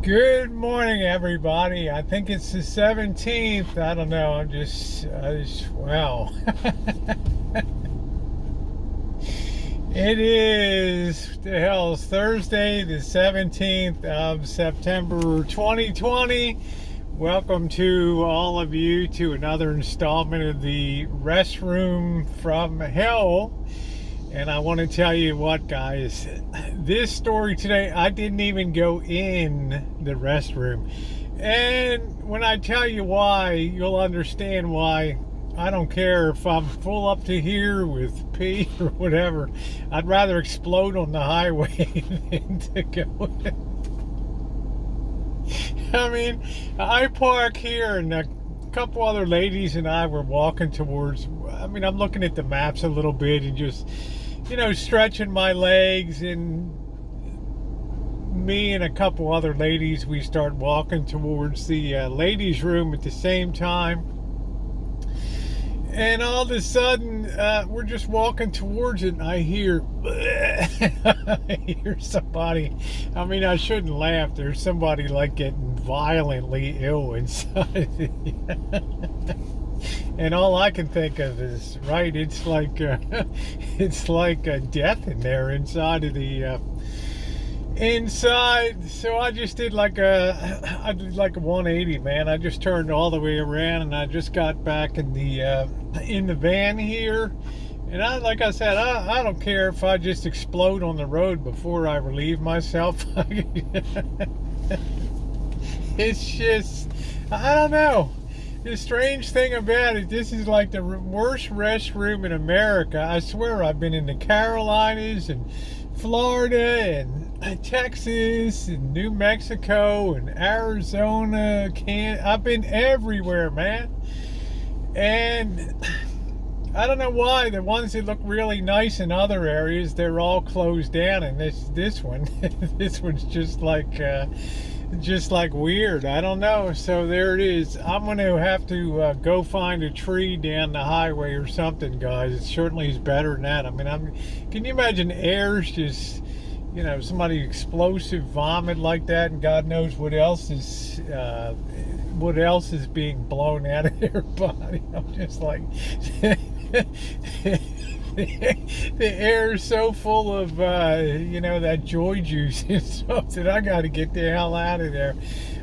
Good morning, everybody. I think it's the 17th. I don't know. Wow. It is, the hell's Thursday, the 17th of September, 2020. Welcome to all of you to another installment of the Restroom from Hell. And I want to tell you what, guys, this story today, I didn't even go in the restroom. And when I tell you why, you'll understand why. I don't care if I'm full up to here with pee or whatever. I'd rather explode on the highway than to go in. I mean, I park here and a couple other ladies and I were walking towards, I'm looking at the maps a little bit and just, stretching my legs, and me and a couple other ladies, we start walking towards the ladies' room at the same time. And all of a sudden, we're just walking towards it, and I hear, I hear somebody. I shouldn't laugh. There's somebody like getting violently ill inside. And all I can think of is, right, it's like a death in there inside of the inside. So I just did like a 180, man. I just turned all the way around and I just got back in the van here. And like I said, I don't care if I just explode on the road before I relieve myself. It's just, I don't know. The strange thing about it, this is like the worst restroom in America. I swear, I've been in the Carolinas and Florida and Texas and New Mexico and Arizona. I've been everywhere, man. And I don't know why the ones that look really nice in other areas, they're all closed down, and this one, this one's just like weird. I don't know. So there it is. I'm going to have to go find a tree down the highway or something, guys. It certainly is better than that. Can you imagine air's just, somebody explosive vomit like that, and God knows what else is being blown out of their body. I'm just like, the air is so full of, that joy juice and stuff that I got to get the hell out of there.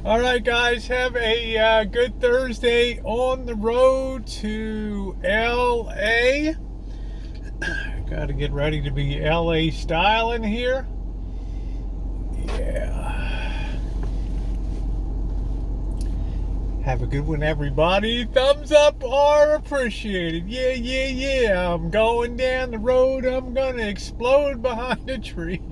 All right, guys, have a good Thursday on the road to L.A. Got to get ready to be L.A. style in here. Yeah. Have a good one, everybody. Thumbs up are appreciated. Yeah. I'm going down the road. I'm going to explode behind a tree.